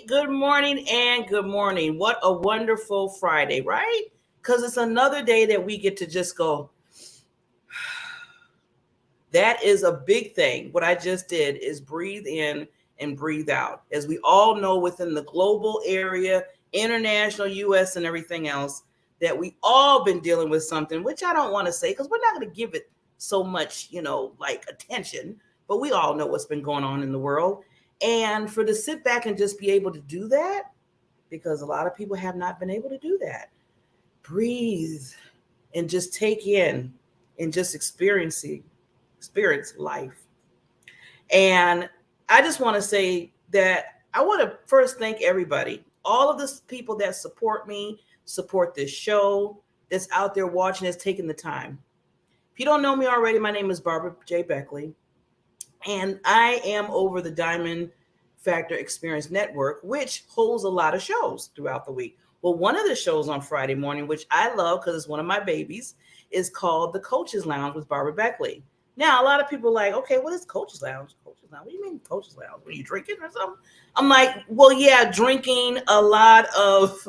and good morning. What a wonderful Friday, right? Because it's another day that we get to just go. That is a big thing. What I just did is breathe in and breathe out. As we all know, within the global area, international, US, and everything else, that we all been dealing with something, which I don't want to say because we're not going to give it so much, like attention, but we all know what's been going on in the world. And for to sit back and just be able to do that, because a lot of people have not been able to do that, breathe and just take in and just experience life. And I just want to say that I want to first thank everybody, all of the people that support me, support this show, that's out there watching, that's taking the time. If you don't know me already, my name is Barbara J. Beckley, and I am over the Diamond Factor Experience Network, which holds a lot of shows throughout the week. Well, one of the shows on Friday morning, which I love because it's one of my babies, is called The Coach's Lounge with Barbara Beckley. Now, a lot of people are like, okay, what is Coach's Lounge? Coach's Lounge? What do you mean Coach's Lounge? Were you drinking or something? I'm like, well, yeah, drinking a lot of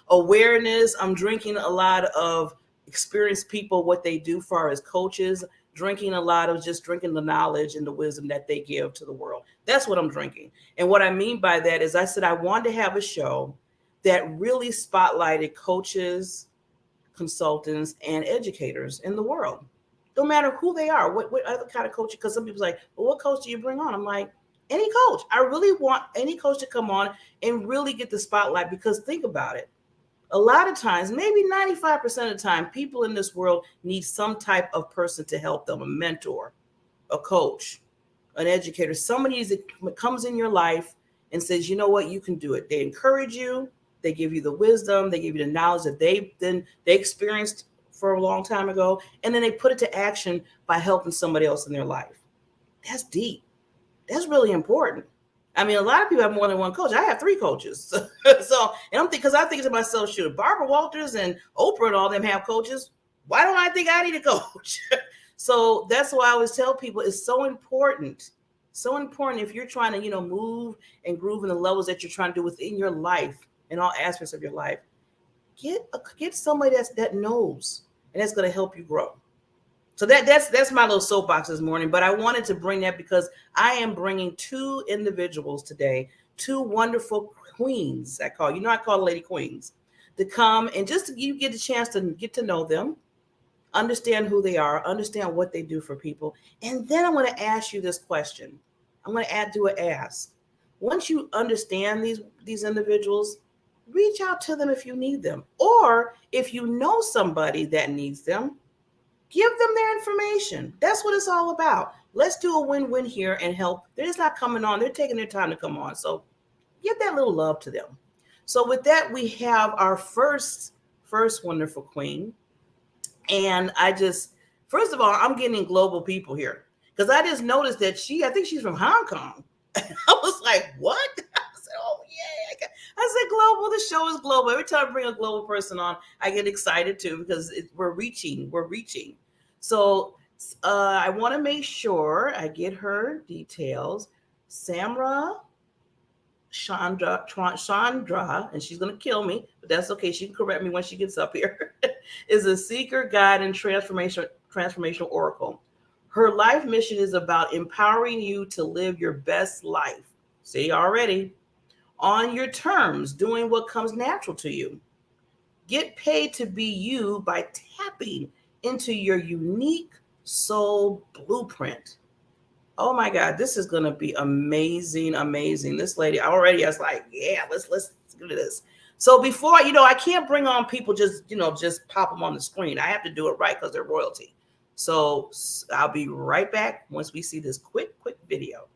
awareness. I'm drinking a lot of experienced people, what they do far as coaches, drinking a lot of just drinking the knowledge and the wisdom that they give to the world. That's what I'm drinking. And what I mean by that is I said I wanted to have a show that really spotlighted coaches, consultants, and educators in the world. No matter who they are, what other kind of coach, because some people's like, well, what coach do you bring on? I'm like, any coach. I really want any coach to come on and really get the spotlight, because think about it. A lot of times, maybe 95% of the time, people in this world need some type of person to help them, a mentor, a coach, an educator, somebody that comes in your life and says, you know what, you can do it. They encourage you. They give you the wisdom. They give you the knowledge that they experienced for a long time ago, and then they put it to action by helping somebody else in their life. That's deep. That's really important. I mean, a lot of people have more than one coach. I have 3 coaches. So, and I'm thinking, because I think to myself, shoot, Barbara Walters and Oprah and all them have coaches. Why don't I think I need a coach? So that's why I always tell people it's so important. So important if you're trying to, move and groove in the levels that you're trying to do within your life, in all aspects of your life. Get somebody that knows, and that's going to help you grow. So that's my little soapbox this morning. But I wanted to bring that because I am bringing 2 individuals today, 2 wonderful queens. I call lady queens, to come and just you get a chance to get to know them, understand who they are, understand what they do for people. And then I'm going to ask you this question. I'm going to do an ask. Once you understand these individuals, reach out to them if you need them. Or if you know somebody that needs them, give them their information. That's what it's all about. Let's do a win-win here and help. They're just not coming on. They're taking their time to come on. So give that little love to them. So with that, we have our first wonderful queen. And first of all, I'm getting global people here, because I just noticed that I think she's from Hong Kong. I was like, what? I said, oh, yeah. I said, global. The show is global. Every time I bring a global person on, I get excited too, because we're reaching. So I want to make sure I get her details. Chandra, and she's going to kill me, but that's okay. She can correct me when she gets up here, is a seeker, guide, and transformational oracle. Her life mission is about empowering you to live your best life. See, already. On your terms, doing what comes natural to you. Get paid to be you by tapping into your unique soul blueprint. Oh my God, this is going to be amazing. This lady already, I was like, yeah, let's do this. So before, I can't bring on people just pop them on the screen. I have to do it right because they're royalty. So I'll be right back once we see this quick video.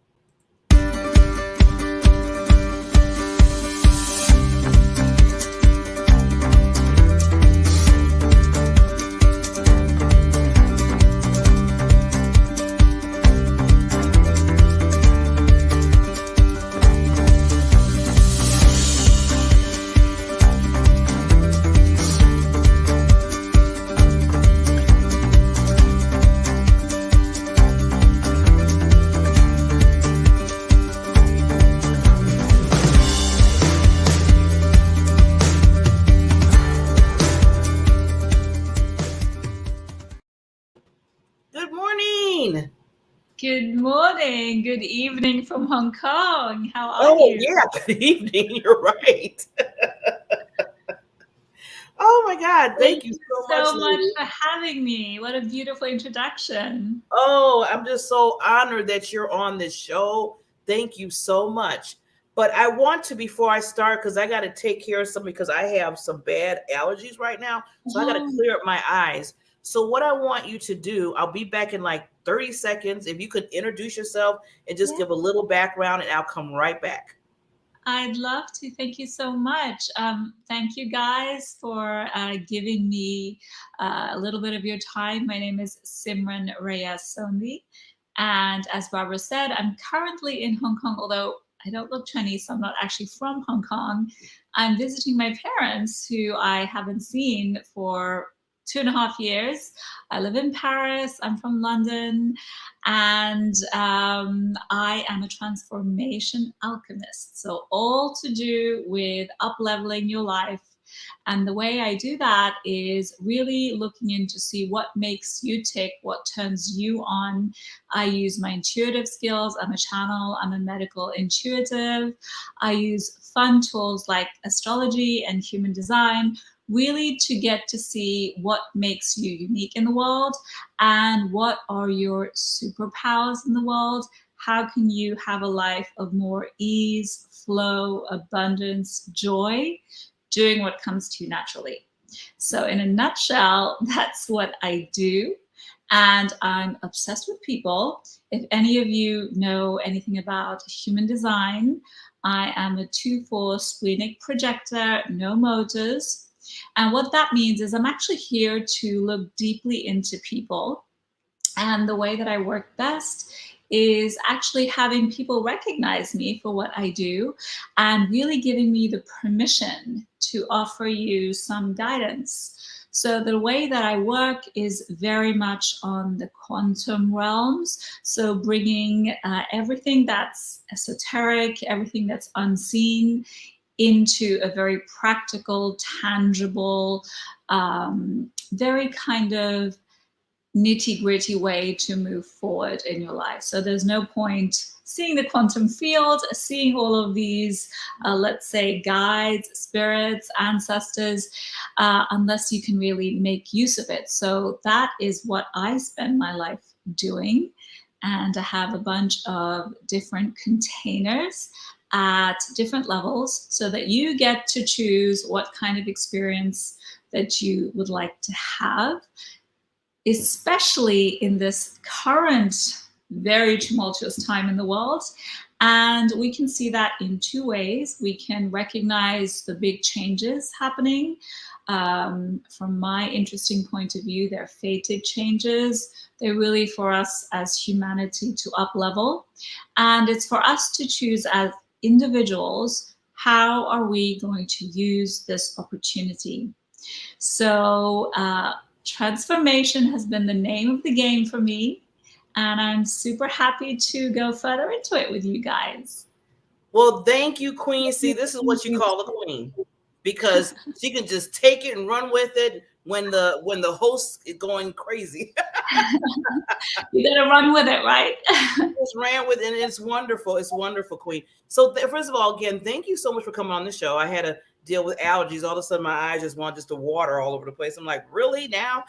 Queen. Good morning, good evening from Hong Kong. How are Oh, you? yeah. Good evening. You're right. Oh, my God. Thank Thank you you so much, so much lady. for having me. What a beautiful introduction. Oh, I'm just so honored that you're on this show. Thank you so much. But I want to, before I start, because I got to take care of something because I have some bad allergies right now. So I got to Oh, clear up my eyes. So, what I want you to do, I'll be back in like 30 seconds. If you could introduce yourself and just yeah. give a little background, and I'll come right back. I'd love to. Thank you so much. Thank you guys for giving me a little bit of your time. My name is Simran Sondhi. And as Barbara said, I'm currently in Hong Kong, although I don't look Chinese, so I'm not actually from Hong Kong. I'm visiting my parents, who I haven't seen for 2.5 years. I live in Paris. I'm from London. And I am a transformation alchemist. So, all to do with up leveling your life. And the way I do that is really looking in to see what makes you tick, what turns you on. I use my intuitive skills. I'm a channel, I'm a medical intuitive. I use fun tools like astrology and human design, really to get to see what makes you unique in the world and what are your superpowers in the world. How can you have a life of more ease, flow, abundance, joy, doing what comes to you naturally? So, in a nutshell, that's what I do. And I'm obsessed with people. If any of you know anything about human design, I am a 2-4 splenic projector, no motors. And what that means is I'm actually here to look deeply into people. And the way that I work best is actually having people recognize me for what I do and really giving me the permission to offer you some guidance. So, the way that I work is very much on the quantum realms. So, bringing everything that's esoteric, everything that's unseen, into a very practical, tangible, very kind of nitty gritty way to move forward in your life. So there's no point seeing the quantum field, seeing all of these, let's say, guides, spirits, ancestors, unless you can really make use of it. So that is what I spend my life doing. And I have a bunch of different containers at different levels so that you get to choose what kind of experience that you would like to have, especially in this current very tumultuous time in the world. And we can see that in two ways. We can recognize the big changes happening. From my interesting point of view, they're fated changes. They're really for us as humanity to up level. And it's for us to choose as individuals, how are we going to use this opportunity? So, transformation has been the name of the game for me, and I'm super happy to go further into it with you guys. Well, thank you, Queen. See, this is what you call a queen because she can just take it and run with it when the host is going crazy. You gotta run with it, right? Just ran with, and it's wonderful. It's wonderful, Queen. So, first of all, again, thank you so much for coming on the show. I had to deal with allergies. All of a sudden, my eyes just want just to water all over the place. I'm like, really now?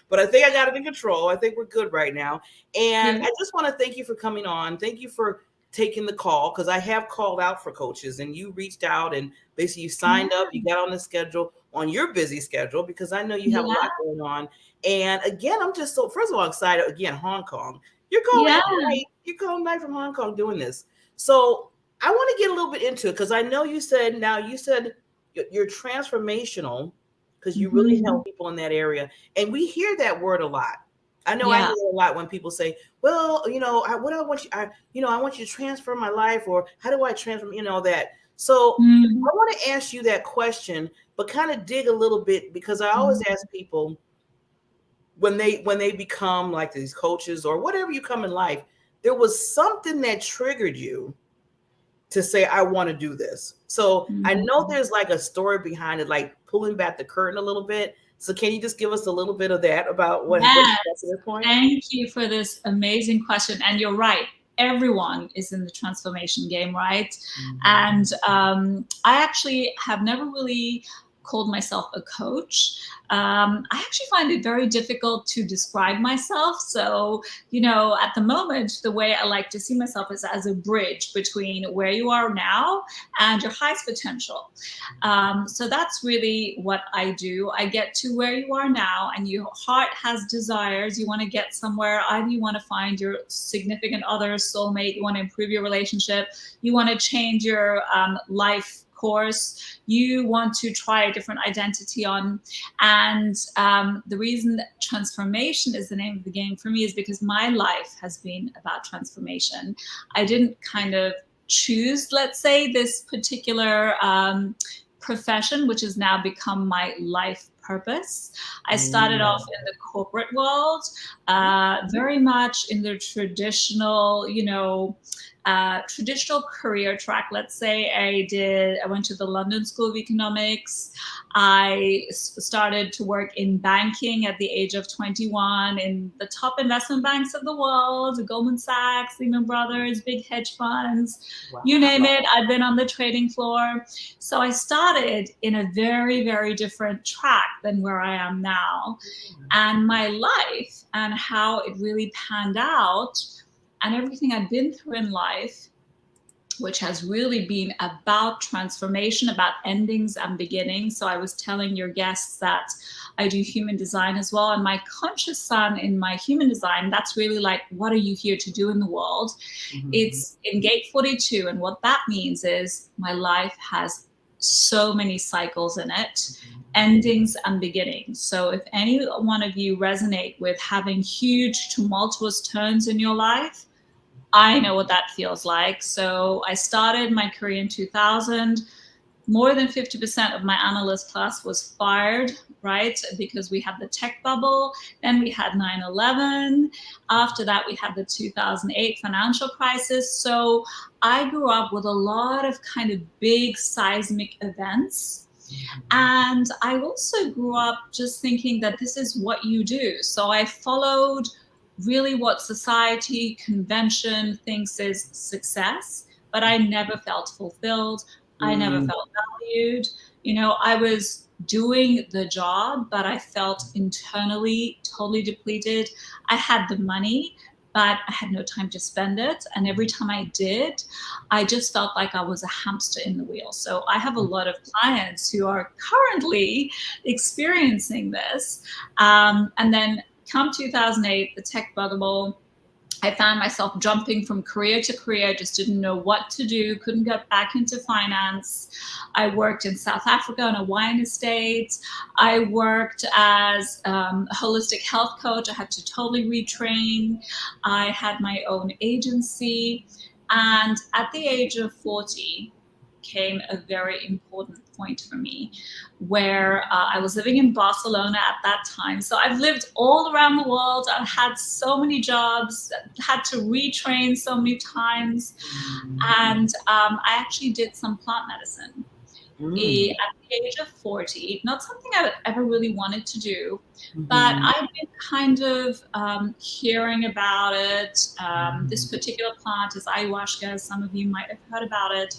But I think I got it in control. I think we're good right now. And Yeah. I just want to thank you for coming on. Thank you for taking the call because I have called out for coaches, and you reached out and basically you signed up. You got on the schedule on your busy schedule because I know you have a Yeah. lot going on. And again, I'm just so first of all excited. Again, Hong Kong. You're calling Yeah. it night. You're calling night from Hong Kong doing this. So I want to get a little bit into it because I know you said you're transformational because you really Mhm. help people in that area, and we hear that word a lot. I know I hear Yeah. it a lot when people say, "Well, what do I want you? I want you to transfer my life, or how do I transform? That." So Mhm. I want to ask you that question, but kind of dig a little bit because I always ask people when they become like these coaches or whatever you come in life, there was something that triggered you to say I want to do this. So I know Mhm. there's like a story behind it, like pulling back the curtain a little bit. So can you just give us a little bit of that about what you Yes, got to this point? thank you for this amazing question. And you're right, everyone is in the transformation game, right? And I actually have never really called myself a coach. I actually find it very difficult to describe myself. So, at the moment, the way I like to see myself is as a bridge between where you are now and your highest potential. So that's really what I do. I get to where you are now, and your heart has desires. You want to get somewhere. Either you want to find your significant other, soulmate, you want to improve your relationship, you want to change your life course, you want to try a different identity on. And the reason that transformation is the name of the game for me is because my life has been about transformation. I didn't kind of choose, let's say, this particular profession, which has now become my life purpose. I started off in the corporate world, very much in the traditional, traditional career track. Let's say I went to the London School of Economics. I started to work in banking at the age of 21 in the top investment banks of the world, Goldman Sachs, Lehman Brothers, big hedge funds, you name it. I've been on the trading floor. So I started in a very, very different track than where I am now. And my life and how it really panned out and everything I've been through in life, which has really been about transformation, about endings and beginnings. So I was telling your guests that I do human design as well. And my conscious sun in my human design, that's really like, what are you here to do in the world? It's in gate 42. And what that means is my life has so many cycles in it, endings and beginnings. So if any one of you resonate with having huge tumultuous turns in your life, I know what that feels like. So I started my career in 2000. More than 50% of my analyst class was fired, right? Because we had the tech bubble, then we had 9/11. After that, we had the 2008 financial crisis. So I grew up with a lot of kind of big seismic events. And I also grew up just thinking that this is what you do. So I followed really what society, convention thinks is success, but I never felt fulfilled. I never felt valued. I was doing the job, but I felt internally totally depleted. I had the money, but I had no time to spend it. And every time I did, I just felt like I was a hamster in the wheel. So I have a lot of clients who are currently experiencing this. And then come 2008, the tech bubble, I found myself jumping from career to career, just didn't know what to do, couldn't get back into finance. I worked in South Africa on a wine estate. I worked as a holistic health coach. I had to totally retrain. I had my own agency. And at the age of 40, came a very important point for me where I was living in Barcelona at that time. So I've lived all around the world. I've had so many jobs, had to retrain so many times. And I actually did some plant medicine at the age of 40. Not something I ever really wanted to do, but I've been kind of hearing about it. This particular plant is ayahuasca, as some of you might have heard about it.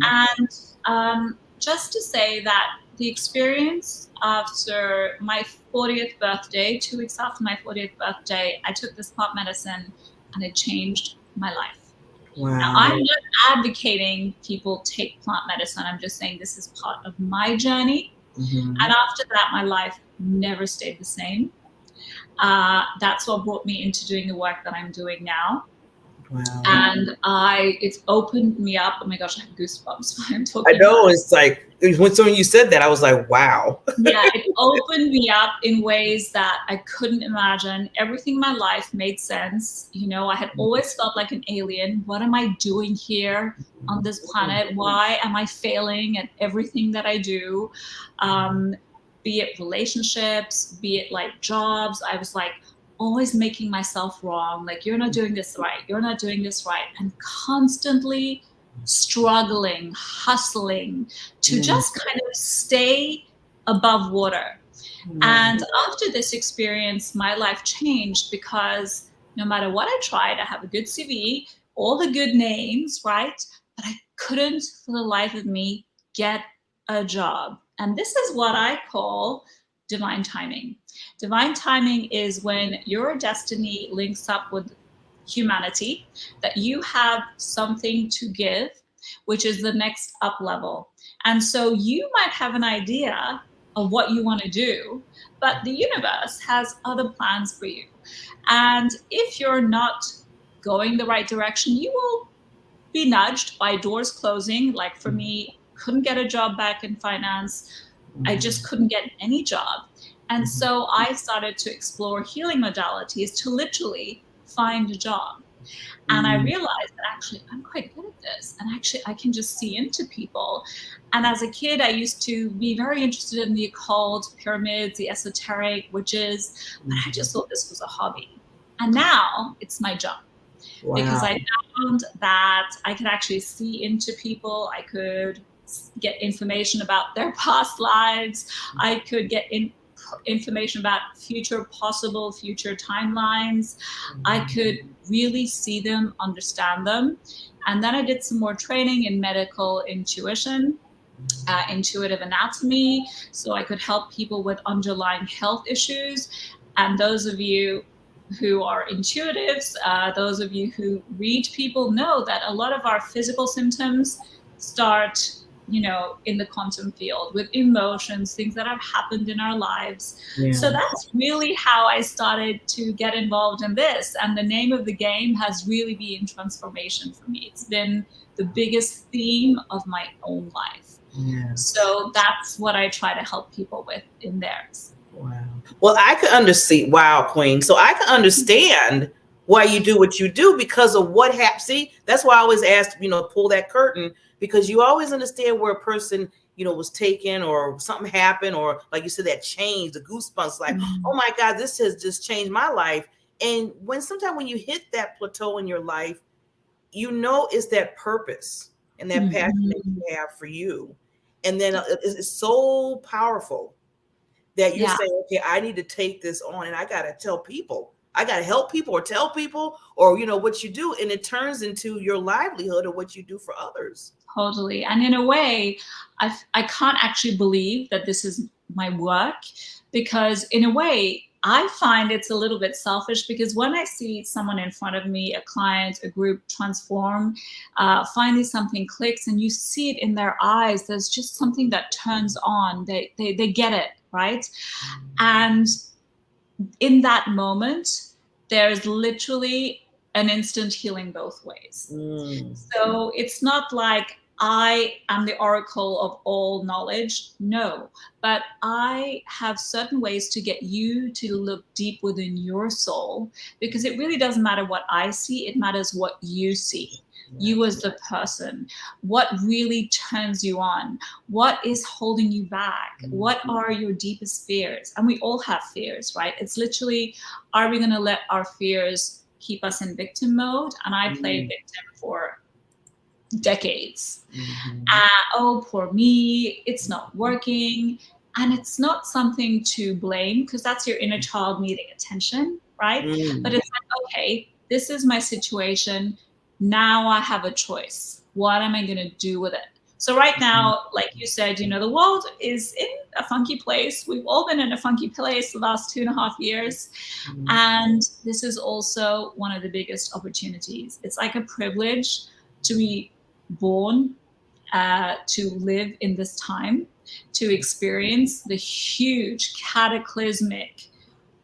And just to say that the experience after my 40th birthday, 2 weeks after my 40th birthday, I took this plant medicine and it changed my life. Wow. Now, I'm not advocating people take plant medicine. I'm just saying this is part of my journey. And after that, my life never stayed the same. That's what brought me into doing the work that I'm doing now. Wow. And it's opened me up. Oh my gosh, I have goosebumps when I'm talking. I know, it's like when you said that, I was like, wow. Yeah, it opened me up in ways that I couldn't imagine. Everything in my life made sense. I had always felt like an alien. What am I doing here on this planet? Why am I failing at everything that I do? Be it relationships, be it like jobs. I was like, always making myself wrong. Like, you're not doing this right. You're not doing this right. And constantly struggling, hustling to just kind of stay above water. Yeah. And after this experience, my life changed because no matter what I tried, I have a good CV, all the good names, right? But I couldn't for the life of me get a job. And this is what I call divine timing. Divine timing is when your destiny links up with humanity, that you have something to give, which is the next up level. And so you might have an idea of what you want to do, but the universe has other plans for you. And if you're not going the right direction, you will be nudged by doors closing. Like for me, couldn't get a job back in finance. I just couldn't get any job. And so I started to explore healing modalities to literally find a job. And I realized that actually I'm quite good at this. And actually I can just see into people. And as a kid, I used to be very interested in the occult, pyramids, the esoteric, witches, but I just thought this was a hobby. And now it's my job because Wow. I found that I could actually see into people. I could get information about their past lives. I could get information about possible future timelines. I could really see them, understand them. And then I did some more training in medical intuition, intuitive anatomy, so I could help people with underlying health issues. And those of you who are intuitives, those of you who read people know that a lot of our physical symptoms start, in the quantum field with emotions, things that have happened in our lives. Yeah. So that's really how I started to get involved in this. And the name of the game has really been transformation for me. It's been the biggest theme of my own life. Yeah. So that's what I try to help people with in theirs. Wow. Well, I could understand. Wow, Queen. So I can understand why you do what you do because of what happened. See, that's why I always ask, pull that curtain, because you always understand where a person, was taken or something happened, or like you said, that change, the goosebumps, like, oh my God, this has just changed my life. And sometimes when you hit that plateau in your life, it's that purpose and that passion that you have for you. And then it's so powerful that you're Yeah. saying, okay, I need to take this on and I got to tell people. I got to help people or tell people or, what you do. And it turns into your livelihood or what you do for others. Totally. And in a way, I can't actually believe that this is my work, because in a way, I find it's a little bit selfish, because when I see someone in front of me, a client, a group transform, finally something clicks and you see it in their eyes, there's just something that turns on. They get it, right? And in that moment, there's literally an instant healing both ways. So it's not like I am the oracle of all knowledge. No, but I have certain ways to get you to look deep within your soul, because it really doesn't matter what I see. It matters what you see. You as the person, what really turns you on, what is holding you back, what are your deepest fears? And we all have fears, right? It's literally, are we going to let our fears keep us in victim mode? And I played victim for decades. Oh, poor me, it's not working. And it's not something to blame, because that's your inner child needing attention, right? But it's like, okay, this is my situation. Now I have a choice. What am I going to do with it? So right now, like you said, the world is in a funky place. We've all been in a funky place the last 2.5 years. And this is also one of the biggest opportunities. It's like a privilege to be born, to live in this time, to experience the huge cataclysmic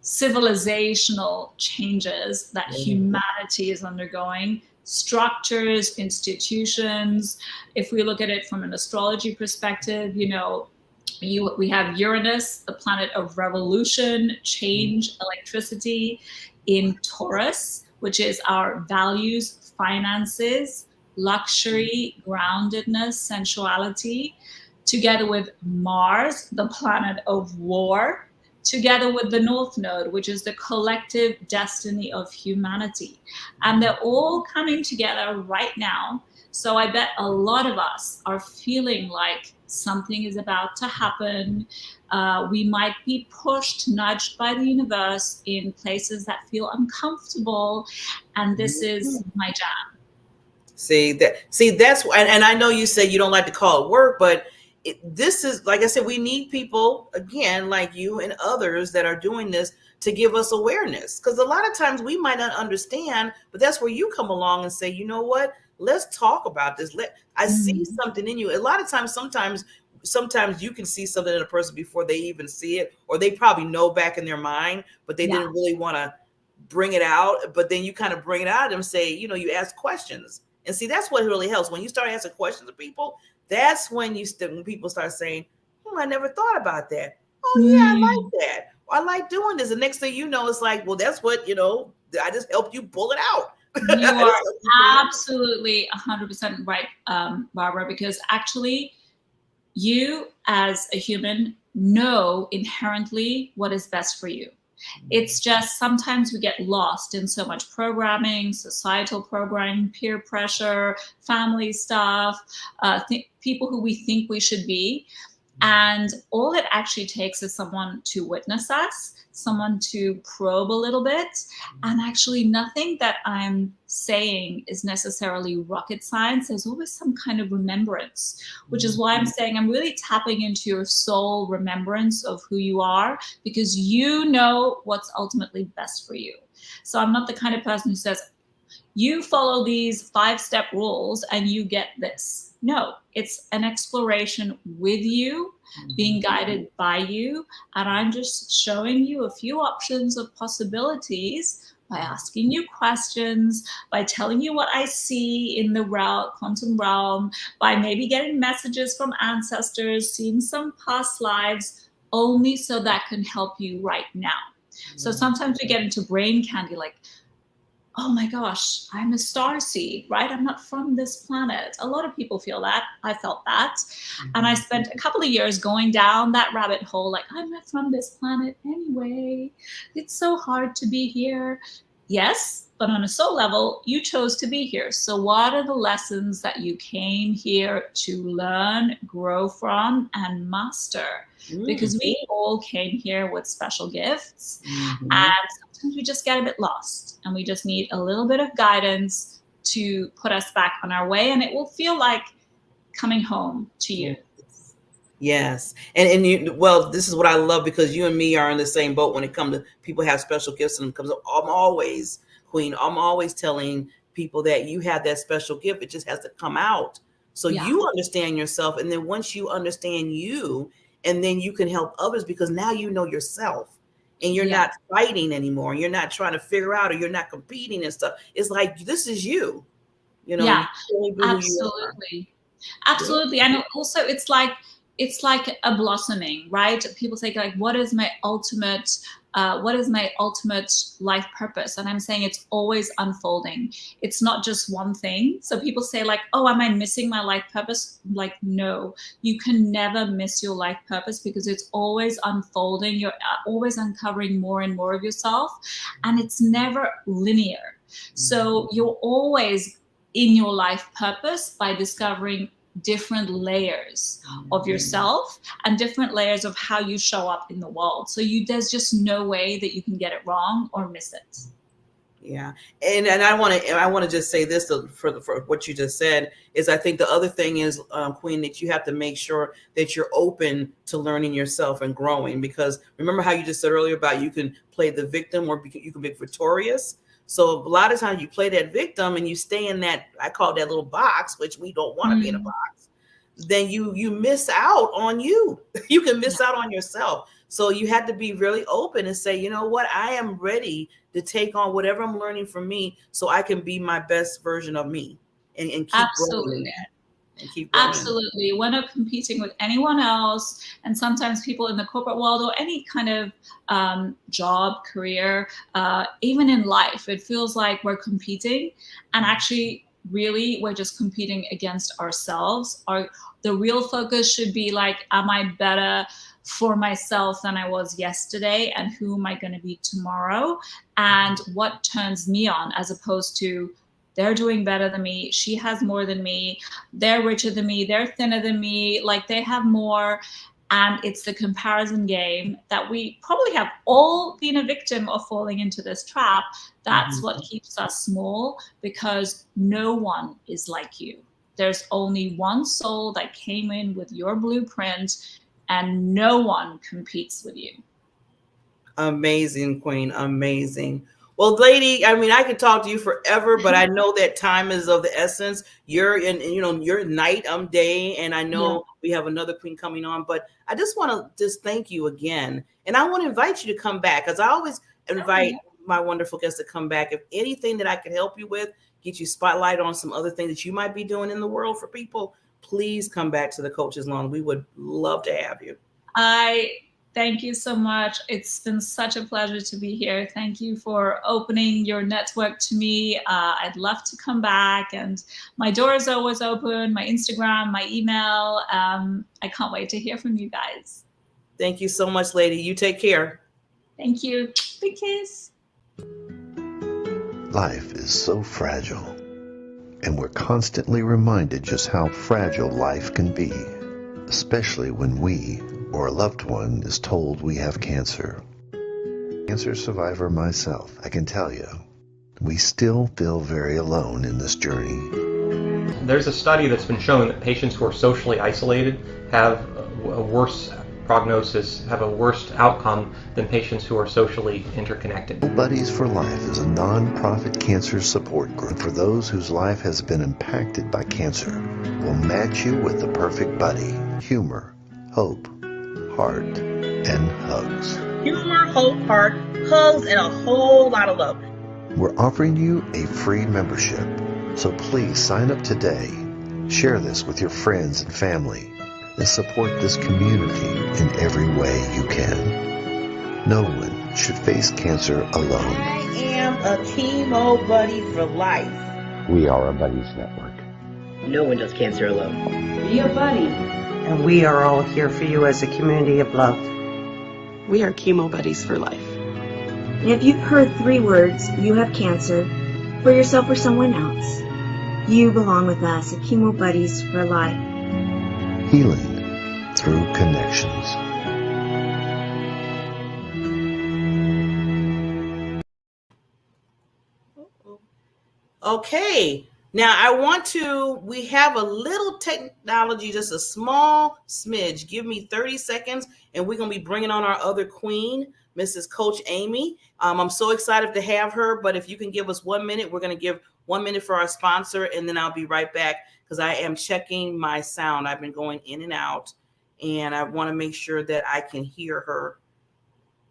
civilizational changes that humanity is undergoing, structures, institutions. If we look at it from an astrology perspective, we have Uranus, the planet of revolution, change, electricity, in Taurus, which is our values, finances, luxury, groundedness, sensuality, together with Mars, the planet of war, together with the North Node, which is the collective destiny of humanity. And they're all coming together right now. So I bet a lot of us are feeling like something is about to happen. We might be pushed, nudged by the universe in places that feel uncomfortable. And this is my job. That's and I know you say you don't like to call it work, but this is, like I said, we need people again like you and others that are doing this to give us awareness, because a lot of times we might not understand, but that's where you come along and say, you know what, let's talk about this. I see something in you. A lot of times, sometimes you can see something in a person before they even see it, or they probably know back in their mind, but they didn't really want to bring it out. But then you kind of bring it out and say, you ask questions. And see, that's what really helps. When you start asking questions to people, that's when when people start saying, I never thought about that. Oh yeah, I like that. I like doing this. The next thing you know, it's like, well, that's what, I just helped you pull it out. You are absolutely 100% right, Barbara, because actually you as a human know inherently what is best for you. It's just sometimes we get lost in so much programming, societal programming, peer pressure, family stuff, people who we think we should be. And all it actually takes is someone to witness us, someone to probe a little bit. And actually, nothing that I'm saying is necessarily rocket science. There's always some kind of remembrance, which is why I'm saying I'm really tapping into your soul remembrance of who you are, because you know what's ultimately best for you. So I'm not the kind of person who says, you follow these 5-step rules and you get this. No, it's an exploration with you, being guided by you. And I'm just showing you a few options of possibilities by asking you questions, by telling you what I see in the quantum realm, by maybe getting messages from ancestors, seeing some past lives, only so that can help you right now. So sometimes we get into brain candy, like, oh my gosh, I'm a star seed, right? I'm not from this planet. A lot of people feel that. I felt that. And I spent a couple of years going down that rabbit hole, like, I'm not from this planet anyway. It's so hard to be here. Yes, but on a soul level, you chose to be here. So what are the lessons that you came here to learn, grow from, and master? Because we all came here with special gifts. And sometimes we just get a bit lost, and we just need a little bit of guidance to put us back on our way, and it will feel like coming home to you. Yes. And well, this is what I love, because you and me are in the same boat when it comes to people have special gifts, and comes, I'm always, Queen, I'm always telling people that you have that special gift. It just has to come out. So you understand yourself. And then once you understand you, and then you can help others, because now you know yourself, and you're not fighting anymore. You're not trying to figure out, or you're not competing and stuff. It's like, this is you, Yeah, absolutely. Absolutely. And also it's like a blossoming, right? People say, like, what is my ultimate life purpose? And I'm saying it's always unfolding. It's not just one thing. So people say, like, oh, am I missing my life purpose? Like, no, you can never miss your life purpose, because it's always unfolding. You're always uncovering more and more of yourself, and it's never linear. So you're always in your life purpose by discovering different layers of yourself and different layers of how you show up in the world. So there's just no way that you can get it wrong or miss it. Yeah. And I want to just say this for what you just said is, I think the other thing is, Queen, that you have to make sure that you're open to learning yourself and growing, because remember how you just said earlier about you can play the victim, or you can be victorious. So a lot of times you play that victim and you stay in that, I call it that little box, which we don't want to be in a box. Then you miss out on you. You can miss out on yourself. So you have to be really open and say, you know what, I am ready to take on whatever I'm learning from me, so I can be my best version of me, and keep growing in that. And keep growing. Absolutely. We're not competing with anyone else. And sometimes people in the corporate world, or any kind of job, career, even in life, it feels like we're competing. And actually, really, we're just competing against ourselves. The real focus should be like, am I better for myself than I was yesterday? And who am I going to be tomorrow? And what turns me on, as opposed to they're doing better than me, she has more than me, they're richer than me, they're thinner than me, like they have more. And it's the comparison game that we probably have all been a victim of falling into this trap. That's what keeps us small, because no one is like you. There's only one soul that came in with your blueprint, and no one competes with you. Amazing, Queen. Amazing. Well, lady, I mean, I could talk to you forever, but I know that time is of the essence. You're in, you're night, day, and I know we have another queen coming on, but I just want to just thank you again. And I want to invite you to come back, because I always invite my wonderful guests to come back. If anything that I could help you with, get you spotlight on some other things that you might be doing in the world for people, please come back to the Coach's Lounge. We would love to have you. Thank you so much. It's been such a pleasure to be here. Thank you for opening your network to me. I'd love to come back, and my door is always open, my Instagram, my email. I can't wait to hear from you guys. Thank you so much, lady. You take care. Thank you. Big kiss. Life is so fragile, and we're constantly reminded just how fragile life can be, especially when we or a loved one is told we have cancer. Cancer survivor myself, I can tell you, we still feel very alone in this journey. There's a study that's been showing that patients who are socially isolated have a worse prognosis, have a worse outcome than patients who are socially interconnected. Buddies for Life is a non-profit cancer support group for those whose life has been impacted by cancer. We'll match you with the perfect buddy. Humor, hope, heart, and hugs. Humor, hope, heart, hugs, and a whole lot of love. We're offering you a free membership, so please sign up today. Share this with your friends and family, and support this community in every way you can. No one should face cancer alone. I am a chemo buddy for life. We are a buddies network. No one does cancer alone. Be a buddy. And we are all here for you as a community of love. We are chemo buddies for life. And if you've heard 3 words, you have cancer, for yourself or someone else, you belong with us at Chemo Buddies for Life. Healing through connections. Okay. Now we have a little technology, just a small smidge. Give me 30 seconds and we're going to be bringing on our other queen, Mrs. Coach Amy. I'm so excited to have her, but if you can give us 1 minute, we're going to give 1 minute for our sponsor, and then I'll be right back because I am checking my sound. I've been going in and out, and I want to make sure that I can hear her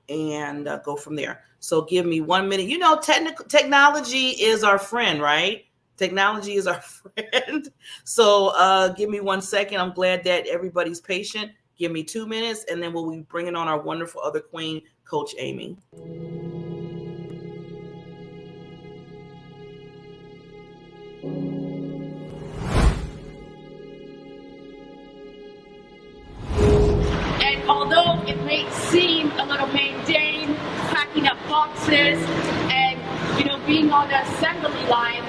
and go from there. So give me 1 minute. You know, technology is our friend, right? Technology is our friend. So give me 1 second. I'm glad that everybody's patient. Give me 2 minutes, and then we'll be bringing on our wonderful other queen, Coach Amy. And although it may seem a little mundane, packing up boxes and, being on the assembly line,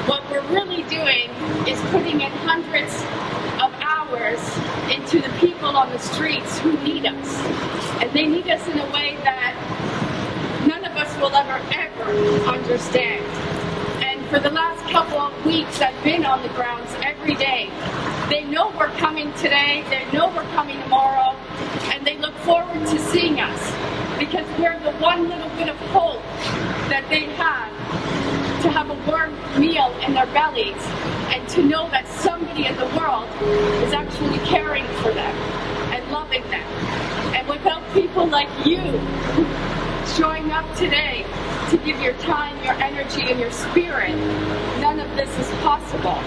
what we're really doing is putting in hundreds of hours into the people on the streets who need us. And they need us in a way that none of us will ever understand. And for the last couple of weeks, I've been on the grounds every day. They know we're coming today, they know we're coming tomorrow, and they look forward to seeing us because we're the one little bit of hope that they have to have a warm meal in their bellies and to know that somebody in the world is actually caring for them and loving them. And without people like you showing up today to give your time, your energy, and your spirit, none of this is possible.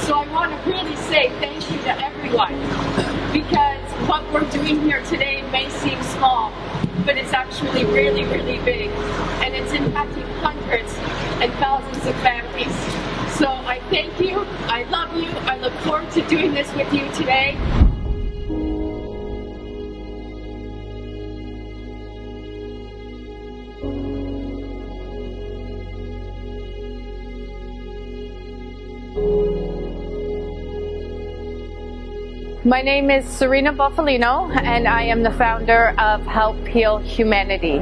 So I want to really say thank you to everyone, because what we're doing here today may seem small, but it's actually really, really big, and it's impacting hundreds and thousands of families. So I thank you, I love you, I look forward to doing this with you today. My name is Serena Buffalino, and I am the founder of Help Heal Humanity.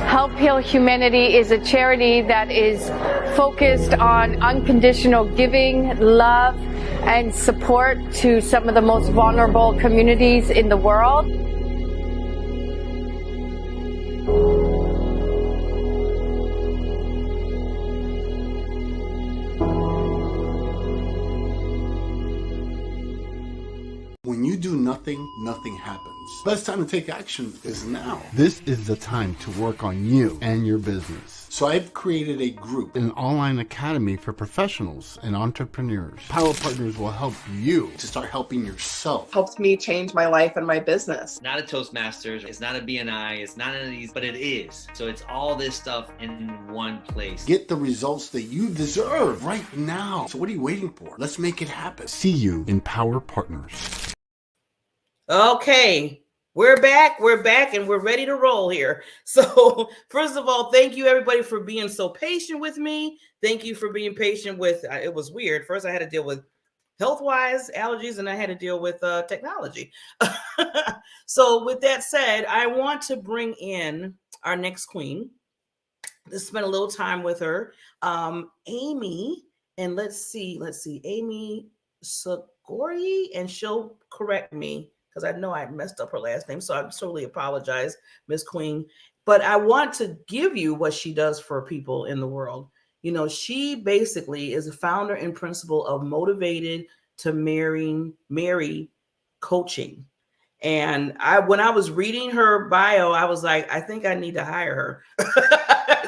Help Heal Humanity is a charity that is focused on unconditional giving, love, and support to some of the most vulnerable communities in the world. When you do nothing, nothing happens. Best time to take action is now. This is the time to work on you and your business. So I've created a group, an online academy for professionals and entrepreneurs. Power Partners will help you to start helping yourself. Helped me change my life and my business. Not a Toastmasters, it's not a BNI, it's not any of these, but it is. So it's all this stuff in one place. Get the results that you deserve right now. So what are you waiting for? Let's make it happen. See you in Power Partners. Okay, we're back, and we're ready to roll here. So first of all, thank you everybody for being so patient with me. Thank you for being patient with, it was weird. First I had to deal with health-wise allergies, and I had to deal with technology. So with that said, I want to bring in our next queen. Let's spend a little time with her. Amy, and let's see, Amy Sagori, and she'll correct me, because I know I messed up her last name. So I totally apologize, Miss Queen. But I want to give you what she does for people in the world. You know, she basically is a founder and principal of Motivated to Marry Coaching. And when I was reading her bio, I was like, I think I need to hire her.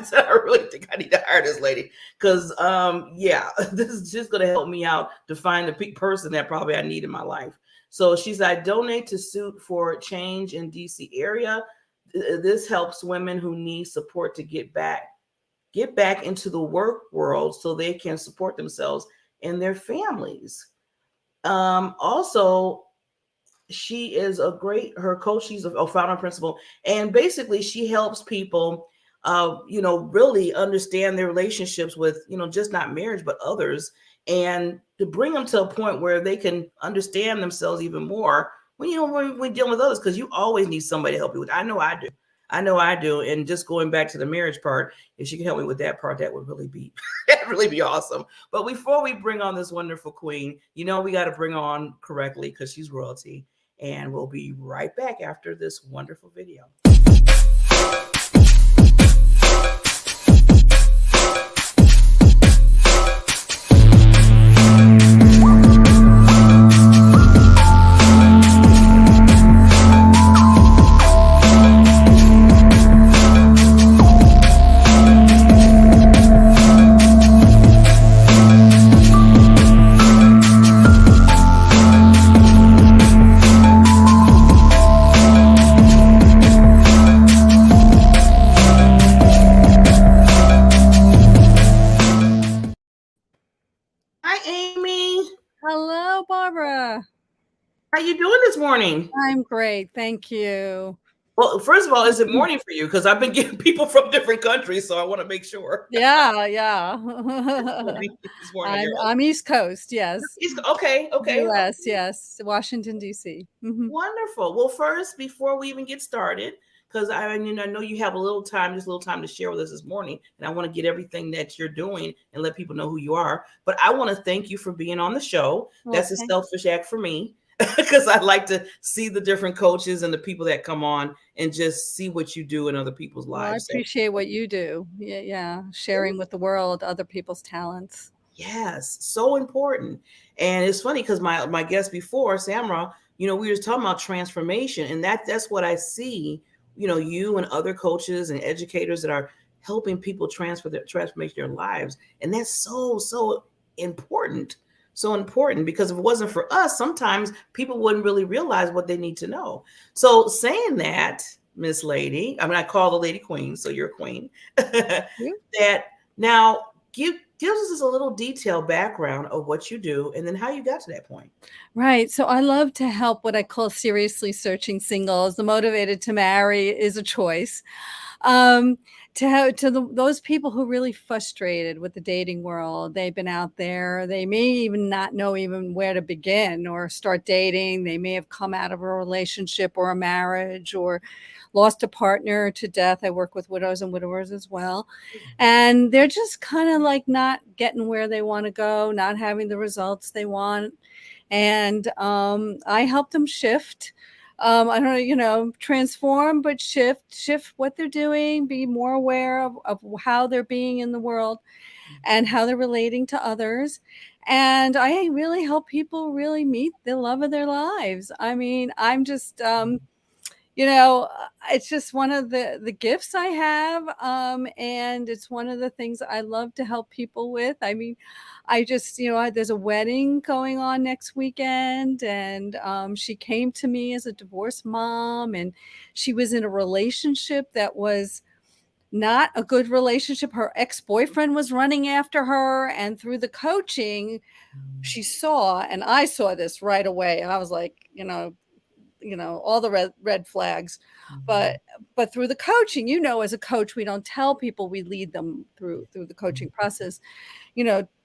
So I really think I need to hire this lady, because yeah, this is just going to help me out to find the person that probably I need in my life. So she's, I donate to Suit for Change in DC area. This helps women who need support to get back into the work world so they can support themselves and their families. Also, she is her coach. She's a founder and principal, and basically she helps people, really understand their relationships with, just not marriage, but others, and to bring them to a point where they can understand themselves even more when dealing with others, because you always need somebody to help you with. I know I do. And just going back to the marriage part, if she can help me with that part, that would really be awesome. But before we bring on this wonderful queen, we got to bring her on correctly, because she's royalty. And we'll be right back after this wonderful video. How you doing this morning? I'm great, thank you. Well, first of all, is it morning for you? Because I've been getting people from different countries, so I want to make sure. Yeah. I'm East Coast, yes. Okay. US, yes. Washington, D.C. Mm-hmm. Wonderful. Well, first, before we even get started, because I know you have just a little time to share with us this morning, and I want to get everything that you're doing and let people know who you are. But I want to thank you for being on the show. Well, that's a selfish act for me, because I like to see the different coaches and the people that come on and just see what you do in other people's lives. I appreciate what you do. Yeah. Sharing with the world other people's talents. Yes, so important. And it's funny because my guest before, Samra, we were just talking about transformation, and that's what I see. You and other coaches and educators that are helping people transform their lives. And that's so important. So important, because if it wasn't for us, sometimes people wouldn't really realize what they need to know. So saying that, Miss Lady, I call the lady queen, so you're a queen. That now Give us just a little detailed background of what you do and then how you got to that point. Right. So I love to help what I call seriously searching singles. The motivated to marry is a choice. Um, those people who are really frustrated with the dating world. They've been out there. They may even not know even where to begin or start dating. They may have come out of a relationship or a marriage or lost a partner to death. I work with widows and widowers as well. And they're just kind of like not getting where they want to go, not having the results they want. And I help them shift. I don't know, transform, but shift what they're doing, be more aware of how they're being in the world and how they're relating to others. And I really help people really meet the love of their lives. I mean, I'm just, it's just one of the gifts I have. And it's one of the things I love to help people with. I mean, I just, there's a wedding going on next weekend, and she came to me as a divorced mom, and she was in a relationship that was not a good relationship. Her ex-boyfriend was running after her, and through the coaching, she saw, and I saw this right away. I was like, all the red flags, but through the coaching, as a coach, we don't tell people, we lead them through the coaching process,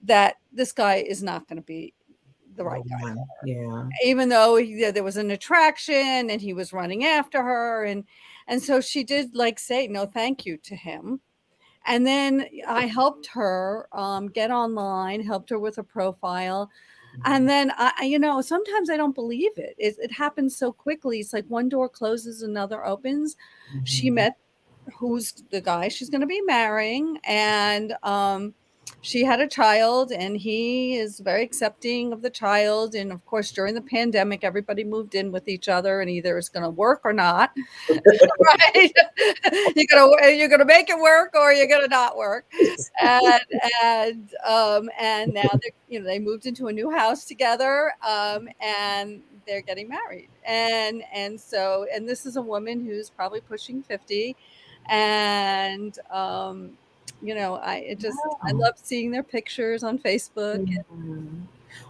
that this guy is not going to be the right guy. Yeah. Even though there was an attraction and he was running after her. And so she did say no, thank you to him. And then I helped her get online, helped her with a profile. And then sometimes I don't believe it. It happens so quickly. It's like one door closes, another opens. She met who's the guy she's going to be marrying, and she had a child, and he is very accepting of the child. And of course, during the pandemic, everybody moved in with each other, and either it's going to work or not. Right? You're gonna make it work, or you're gonna not work. And now they moved into a new house together, and they're getting married. And so this is a woman who's probably pushing 50. And I love seeing their pictures on Facebook.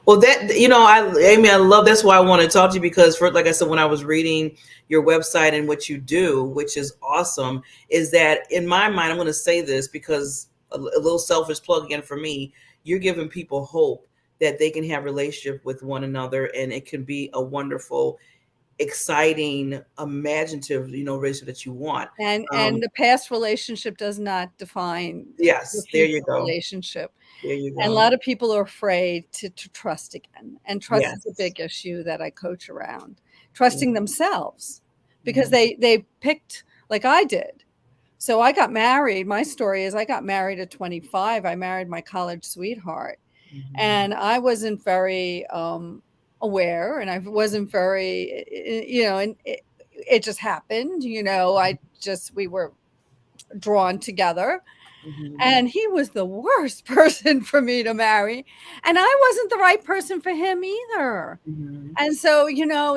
Well, that, Amy, I love, that's why I want to talk to you, because like I said, when I was reading your website and what you do, which is awesome, is that in my mind, I'm going to say this because a little selfish plug again for me, you're giving people hope that they can have relationship with one another, and it can be a wonderful, exciting, imaginative, relationship that you want. And the past relationship does not define. Yes, there you go. Relationship. There you go. And a lot of people are afraid to trust again. And trust is a big issue that I coach around. Trusting themselves, because they picked, like I did. So I got married. My story is I got married at 25. I married my college sweetheart. And I wasn't very aware, and I wasn't very, and it just happened. We were drawn together. And he was the worst person for me to marry. And I wasn't the right person for him either. And so,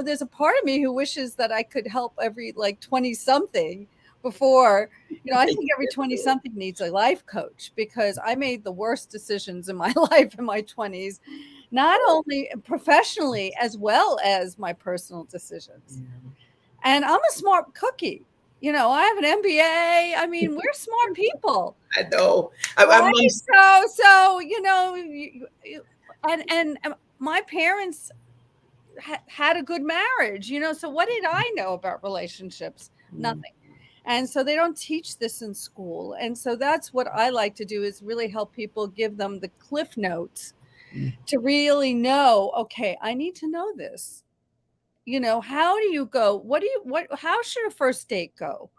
there's a part of me who wishes that I could help every 20 something before, I think every 20 something needs a life coach, because I made the worst decisions in my life in my 20s, not only professionally as well as my personal decisions. And I'm a smart cookie. I have an MBA. I mean, we're smart people. I know. And my parents had a good marriage, so what did I know about relationships? Nothing. And so they don't teach this in school. And so that's what I like to do, is really help people, give them the cliff notes to really know, okay, I need to know this. How do you go? How should a first date go?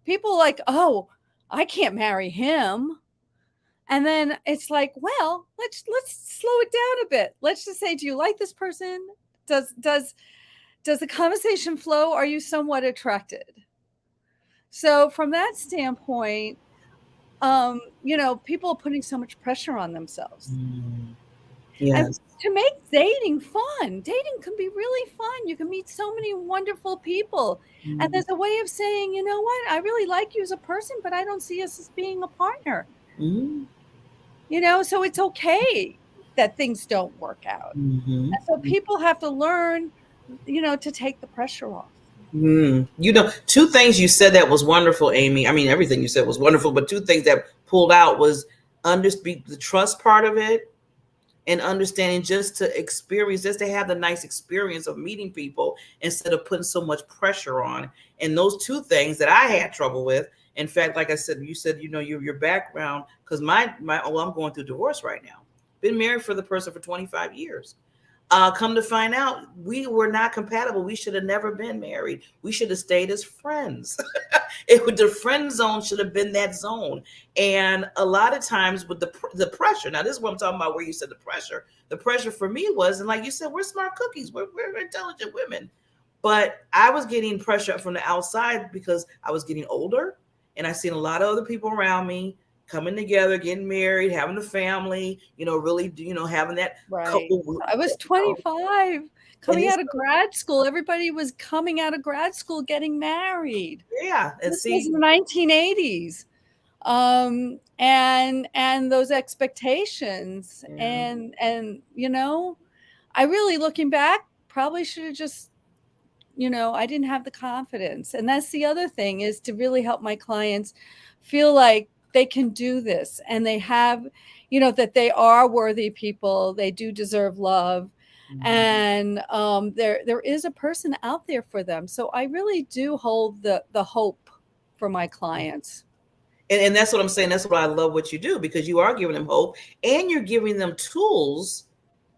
People oh, I can't marry him. And then it's like, well, let's slow it down a bit. Let's just say, do you like this person? Does the conversation flow? Are you somewhat attracted? So from that standpoint, people are putting so much pressure on themselves. Yes. And to make dating fun. Dating can be really fun. You can meet so many wonderful people. And there's a way of saying, you know what, I really like you as a person, but I don't see us as being a partner. So it's okay that things don't work out. Mm-hmm. And so people have to learn, to take the pressure off. Two things you said that was wonderful, Amy. I mean, everything you said was wonderful, but two things that pulled out was the trust part of it, and understanding just to have the nice experience of meeting people instead of putting so much pressure on. And those two things that I had trouble with. In fact, like I said, you said, your background, because I'm going through divorce right now. Been married for the person for 25 years. Come to find out, we were not compatible. We should have never been married. We should have stayed as friends. The friend zone should have been that zone. And a lot of times with the pressure, now this is what I'm talking about, where you said the pressure for me was, and like you said, we're smart cookies. We're intelligent women. But I was getting pressure from the outside because I was getting older, and I seen a lot of other people around me coming together, getting married, having a family, really, having that couple. I was 25, coming out of grad school. Everybody was coming out of grad school, getting married. Yeah. And this was the 1980s. And those expectations. Yeah. And I really, looking back, probably should have just, I didn't have the confidence. And that's the other thing, is to really help my clients feel like they can do this, and they have, that they are worthy people. They do deserve love. Mm-hmm. And there is a person out there for them. So I really do hold the hope for my clients. And that's what I'm saying. That's what I love what you do, because you are giving them hope, and you're giving them tools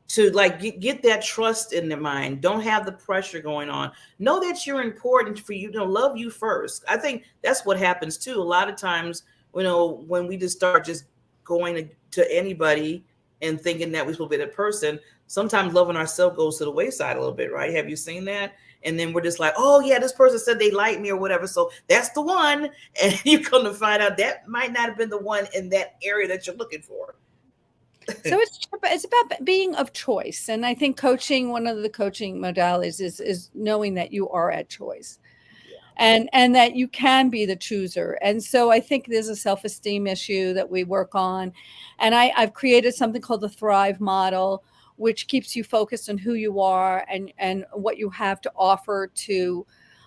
to get that trust in their mind. Don't have the pressure going on. Know that you're important for you to love you first. I think that's what happens too. A lot of times, when we just start just going to anybody and thinking that we're supposed to be that person, sometimes loving ourselves goes to the wayside a little bit, right? Have you seen that? And then we're just like, oh yeah, this person said they like me or whatever, so that's the one. And you come to find out that might not have been the one in that area that you're looking for. So it's about being of choice. And I think coaching, one of the coaching modalities is knowing that you are at choice. And that you can be the chooser. And so I think there's a self-esteem issue that we work on. And I've created something called the Thrive model, which keeps you focused on who you are and what you have to offer to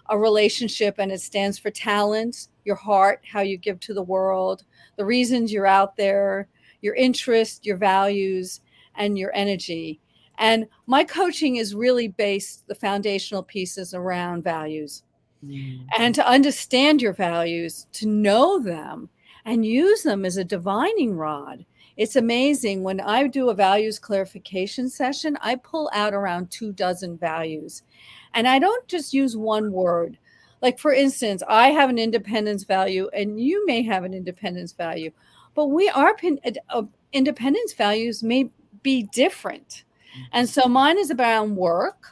a relationship. And it stands for talent, your heart, how you give to the world, the reasons you're out there, your interest, your values, and your energy. And my coaching is really based, the foundational pieces around values. And to understand your values, to know them and use them as a divining rod. It's amazing. When I do a values clarification session, I pull out around 24 values. And I don't just use one word. Like, for instance, I have an independence value, and you may have an independence value, but our independence values may be different. And so mine is about work.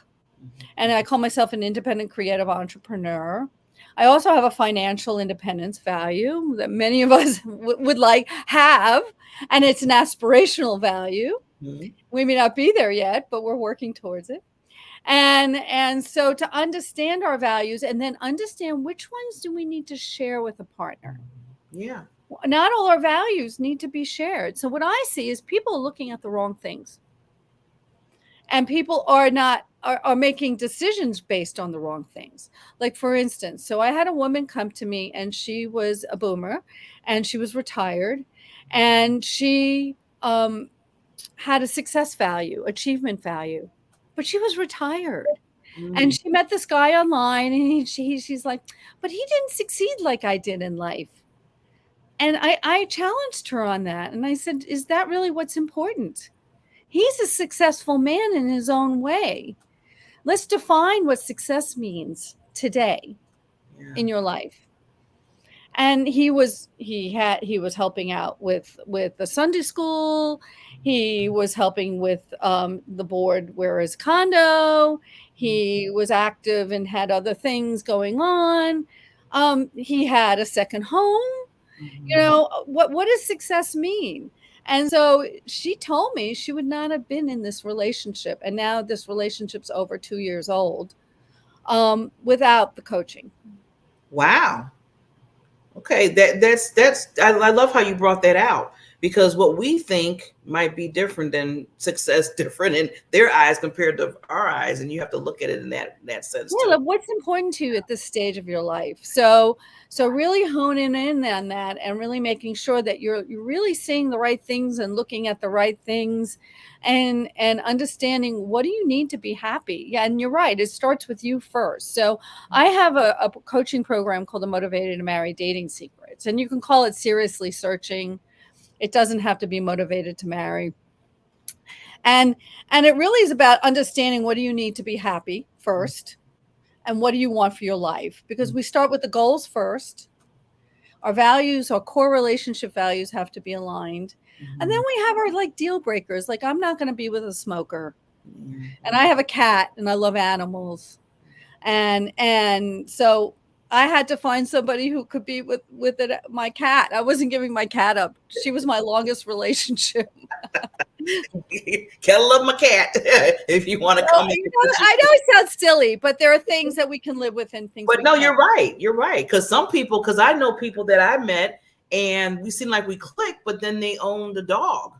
And I call myself an independent creative entrepreneur. I also have a financial independence value that many of us would have, and it's an aspirational value. Mm-hmm. We may not be there yet, but we're working towards it. And so to understand our values, and then understand which ones do we need to share with a partner. Yeah. Not all our values need to be shared. So what I see is people looking at the wrong things. And people are making decisions based on the wrong things. Like, for instance, so I had a woman come to me, and she was a boomer, and she was retired, and she had a success value, achievement value, but she was retired. And she met this guy online, and she's like, but he didn't succeed like I did in life. And I challenged her on that. And I said, is that really what's important? He's a successful man in his own way. Let's define what success means today in your life. And he was helping out with the Sunday school. He was helping with the board where his condo. He was active and had other things going on. He had a second home. What does success mean? And so she told me she would not have been in this relationship. And now this relationship's over 2 years old without the coaching. Wow. Okay. I love how you brought that out, because what we think might be different than success, different in their eyes compared to our eyes, and you have to look at it in that sense Yeah, too. what's important to you at this stage of your life? So really honing in on that and really making sure that you're really seeing the right things and looking at the right things, and understanding what do you need to be happy. Yeah, and you're right, it starts with you first. So I have a coaching program called the Motivated to Marry Dating Secrets, and you can call it Seriously Searching. It doesn't have to be Motivated to Marry. And it really is about understanding what do you need to be happy first, and what do you want for your life? Because we start with the goals first. Our values, our core relationship values have to be aligned. And then we have our like deal breakers. Like, I'm not going to be with a smoker. And I have a cat and I love animals. And so I had to find somebody who could be with my cat. I wasn't giving my cat up. She was my longest relationship. Gotta love my cat if you want to come in. I know it sounds silly, but there are things that we can live with and things. But no, you're right. You're right. Because some people, because I know people that I met and we seem like we click, but then they owned a dog.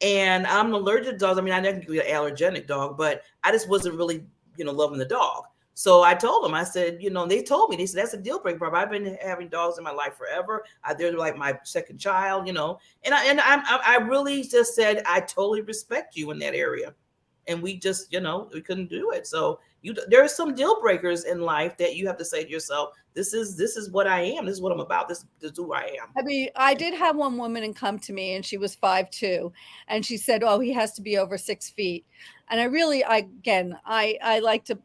And I'm allergic to dogs. I mean, I never be an allergenic dog, but I just wasn't really, loving the dog. So I told them, I said, they told me, they said, that's a deal breaker, Bob. I've been having dogs in my life forever. They're like my second child, and I really just said, I totally respect you in that area. And we just, we couldn't do it. So there are some deal breakers in life that you have to say to yourself, this is what I am. This is what I'm about. This is who I am. I mean, I did have one woman come to me and she was 5'2", and she said, oh, he has to be over 6 feet. And I like to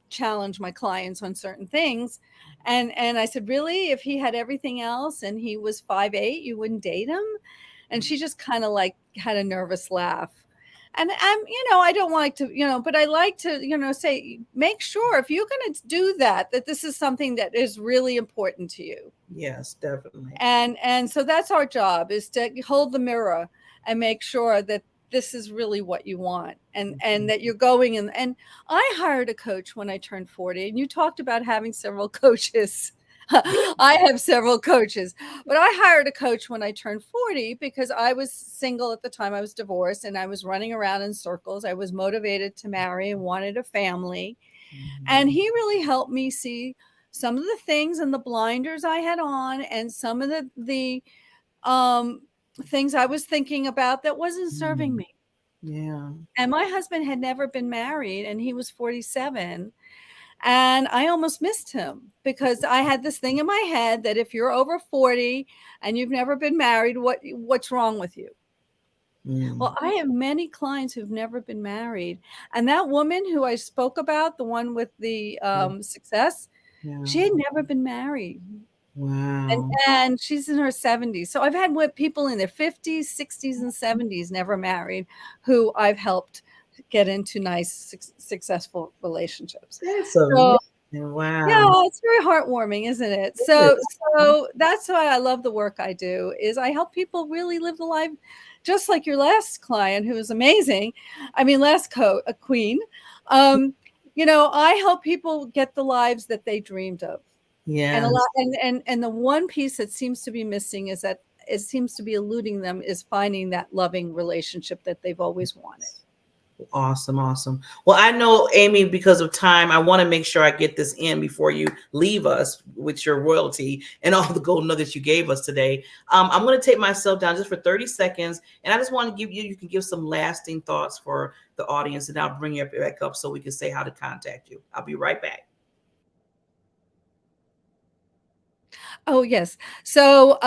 challenge my clients on certain things. And I said, really, if he had everything else and he was 5'8", you wouldn't date him? And she just kind of like had a nervous laugh. And I don't like to, but I like to, say, make sure if you're going to do that this is something that is really important to you. Yes, definitely. And so that's our job, is to hold the mirror and make sure that this is really what you want, and that you're going in. And I hired a coach when I turned 40, and you talked about having several coaches. I have several coaches, but I hired a coach when I turned 40 because I was single at the time. I was divorced and I was running around in circles. I was motivated to marry and wanted a family. And he really helped me see some of the things and the blinders I had on, and some of the things I was thinking about that wasn't serving me. Yeah. And my husband had never been married, and he was 47. And I almost missed him because I had this thing in my head that if you're over 40 and you've never been married, what's wrong with you? Well, I have many clients who've never been married. And that woman who I spoke about, the one with the success, she had never been married. Wow. And she's in her 70s. So I've had people in their 50s, 60s, and 70s never married who I've helped get into nice, successful relationships. Wow. Yeah, it's very heartwarming, isn't it? So that's why I love the work I do, is I help people really live the life, just like your last client, who was amazing. I mean, a queen. I help people get the lives that they dreamed of. Yeah. And the one piece that seems to be missing is that it seems to be eluding them is finding that loving relationship that they've always wanted. Awesome. Well, I know, Amy, because of time, I want to make sure I get this in before you leave us with your royalty and all the gold nuggets you gave us today. I'm going to take myself down just for 30 seconds. And I just want to you can give some lasting thoughts for the audience, and I'll bring you back up so we can say how to contact you. I'll be right back. Oh, yes. So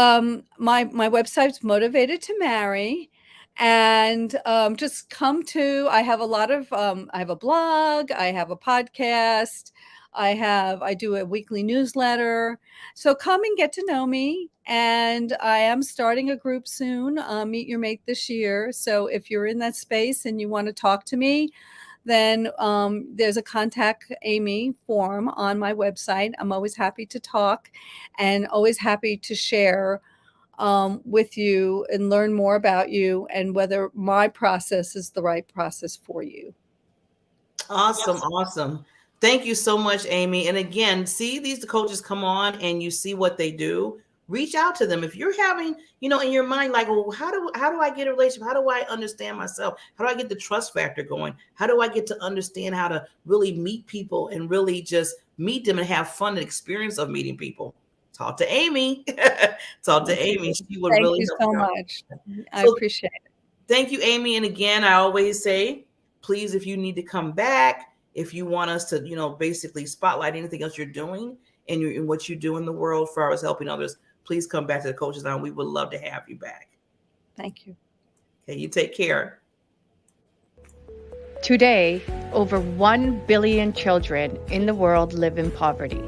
my website's Motivated to Marry. And just come to, I have a lot of, I have a blog, I have a podcast, I do a weekly newsletter. So come and get to know me. And I am starting a group soon, Meet Your Mate this year. So if you're in that space and you want to talk to me, then there's a contact Amy form on my website. I'm always happy to talk and always happy to share with you and learn more about you and whether my process is the right process for you. Awesome. Thank you so much, Amy. And again, see these coaches come on and you see what they do. reach out to them. If you're having, in your mind, like, well, how do I get a relationship? How do I understand myself? How do I get the trust factor going? How do I get to understand how to really meet people and really just meet them and have fun and experience of meeting people? Talk to Amy. Talk to Amy. She would Thank really you help so you out. much. I So appreciate it. thank you, Amy. And again, I always say, please, if you need to come back, if you want us to, basically spotlight anything else you're doing and in what you do in the world for us helping others, please come back to the Coaches Lounge. We would love to have you back. Thank you. Okay, you take care. Today, over 1 billion children in the world live in poverty.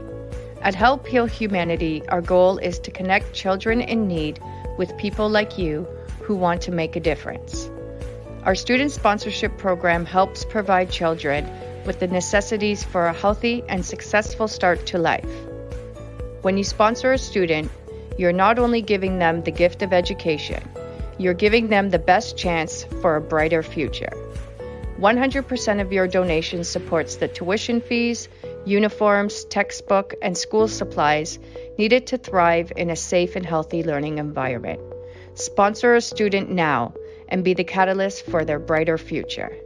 At Help Heal Humanity, our goal is to connect children in need with people like you who want to make a difference. Our student sponsorship program helps provide children with the necessities for a healthy and successful start to life. When you sponsor a student, you're not only giving them the gift of education, you're giving them the best chance for a brighter future. 100% of your donation supports the tuition fees, uniforms, textbook, and school supplies needed to thrive in a safe and healthy learning environment. Sponsor a student now and be the catalyst for their brighter future.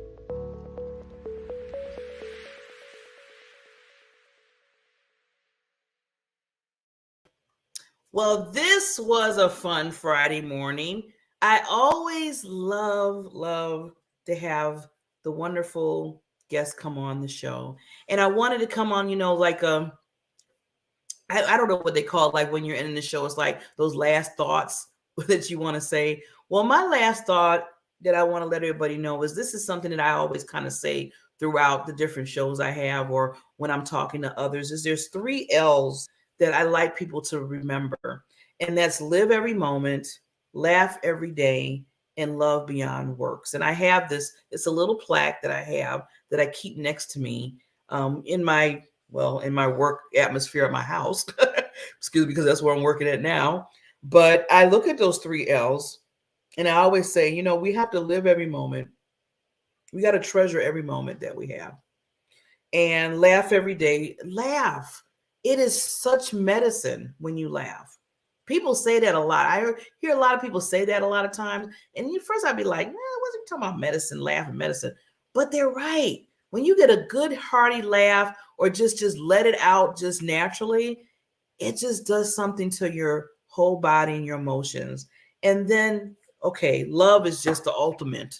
Well, this was a fun Friday morning. I always love to have the wonderful guests come on the show. And I wanted to come on, like I don't know what they call it, like when you're in the show, it's like those last thoughts that you want to say. Well, my last thought that I want to let everybody know is this is something that I always kind of say throughout the different shows I have or when I'm talking to others, is there's 3 L's that I like people to remember. And that's live every moment, laugh every day, and love beyond works. And I have this, it's a little plaque that I have that I keep next to me in my work atmosphere at my house. Excuse me, because that's where I'm working at now. But I look at those 3 L's and I always say, we have to live every moment. We got to treasure every moment that we have. And laugh every day. Laugh. It is such medicine when you laugh. People say that a lot. I hear a lot of people say that a lot of times. And at first I'd be like, I wasn't talking about medicine, laughing medicine. But they're right. When you get a good hearty laugh or just let it out just naturally, it just does something to your whole body and your emotions. And then, okay, love is just the ultimate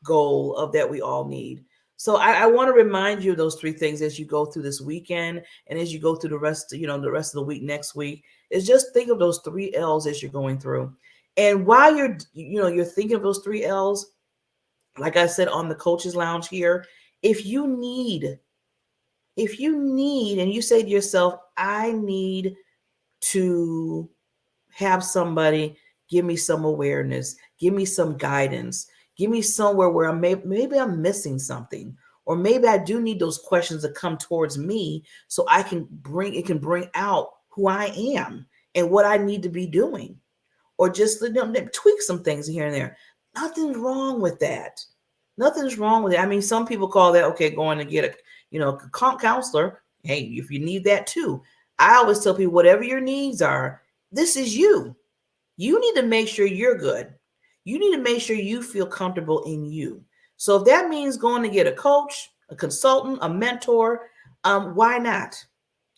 goal of that we all need. So I want to remind you of those 3 things as you go through this weekend and as you go through the rest of the week next week, is just think of those 3 L's as you're going through. And while you're thinking of those 3 L's, like I said on the Coaches Lounge here, if you need and you say to yourself, I need to have somebody give me some awareness, give me some guidance, give me somewhere where maybe I'm missing something, or maybe I do need those questions to come towards me so it can bring out who I am and what I need to be doing, or just tweak some things here and there. Nothing's wrong with that. Nothing's wrong with it. I mean, some people call that, okay, going to get a counselor. Hey, if you need that too. I always tell people, whatever your needs are, this is you. You need to make sure you're good. You need to make sure you feel comfortable in you. So if that means going to get a coach, a consultant, a mentor, why not?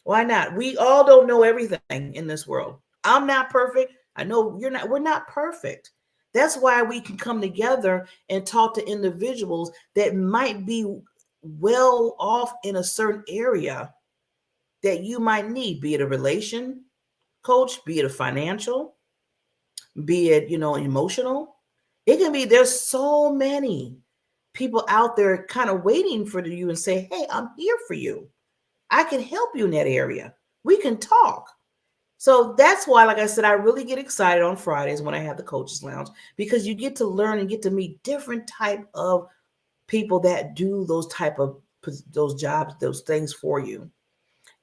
Why not? We all don't know everything in this world. I'm not perfect. I know you're not. We're not perfect. That's why we can come together and talk to individuals that might be well off in a certain area that you might need, be it a relation coach, be it a financial, be it, emotional. It can be, there's so many people out there kind of waiting for you and say, hey, I'm here for you. I can help you in that area. We can talk. So that's why, like I said, I really get excited on Fridays when I have the Coaches Lounge, because you get to learn and get to meet different type of people that do those jobs, those things for you.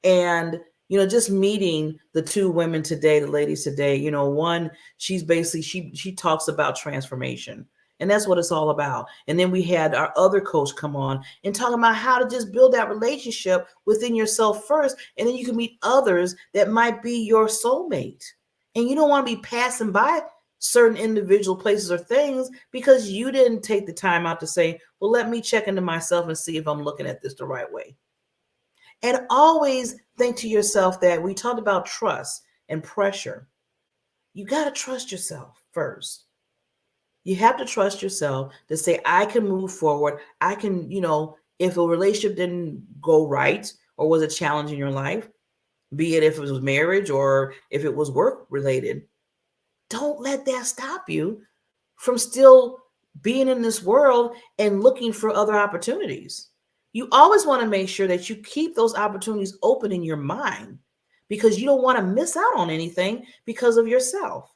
And, just meeting the 2 women today, the ladies today, one, she's basically, she talks about transformation. And that's what it's all about. And then we had our other coach come on and talking about how to just build that relationship within yourself first. And then you can meet others that might be your soulmate. And you don't want to be passing by certain individual places or things because you didn't take the time out to say, well, let me check into myself and see if I'm looking at this the right way. And always think to yourself that we talked about trust and pressure. You got to trust yourself first. You have to trust yourself to say, I can move forward. I can, if a relationship didn't go right or was a challenge in your life, be it if it was marriage or if it was work related, don't let that stop you from still being in this world and looking for other opportunities. You always want to make sure that you keep those opportunities open in your mind because you don't want to miss out on anything because of yourself.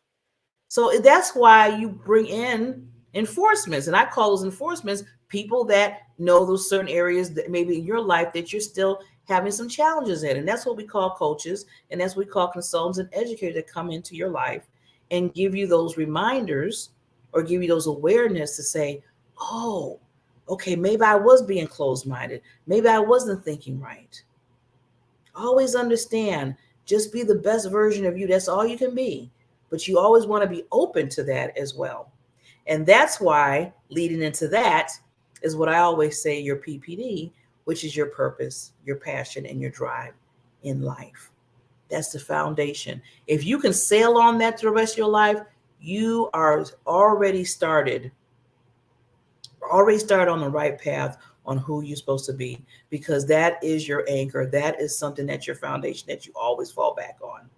So that's why you bring in enforcements. And I call those enforcements people that know those certain areas that maybe in your life that you're still having some challenges in. And that's what we call coaches. And that's what we call consultants and educators that come into your life and give you those reminders or give you those awareness to say, oh, okay, maybe I was being closed-minded. Maybe I wasn't thinking right. Always understand, just be the best version of you. That's all you can be. But you always want to be open to that as well. And that's why leading into that is what I always say, your PPD, which is your purpose, your passion, and your drive in life. That's the foundation. If you can sail on that to the rest of your life, you are already started on the right path on who you're supposed to be, because that is your anchor. That is something that's your foundation that you always fall back on.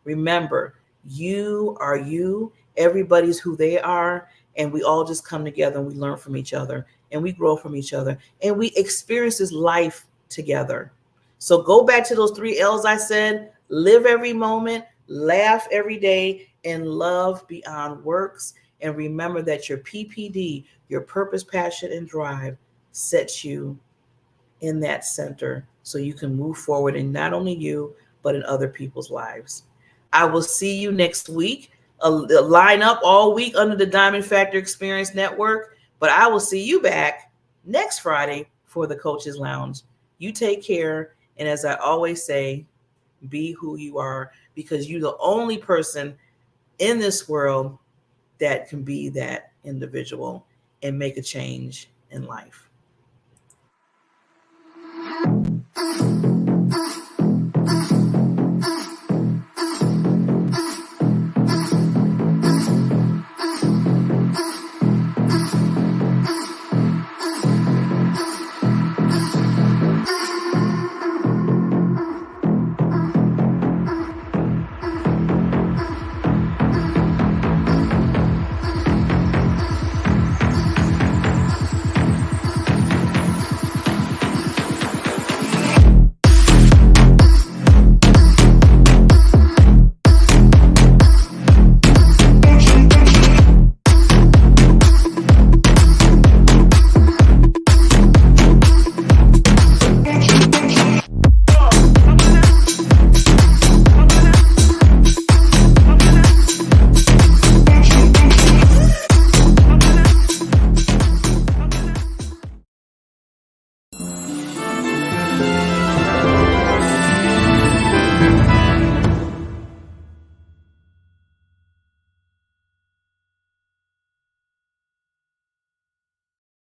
Remember, you are you, everybody's who they are, and we all just come together and we learn from each other and we grow from each other and we experience this life together. So go back to those 3 L's I said: live every moment, laugh every day, and love beyond works. And remember that your PPD, your purpose, passion, and drive, sets you in that center so you can move forward in not only you, but in other people's lives. I will see you next week. Line up all week under the Diamond Factor Experience Network, but I will see you back next Friday for the Coaches Lounge. You take care. And as I always say, be who you are, because you're the only person in this world that can be that individual and make a change in life.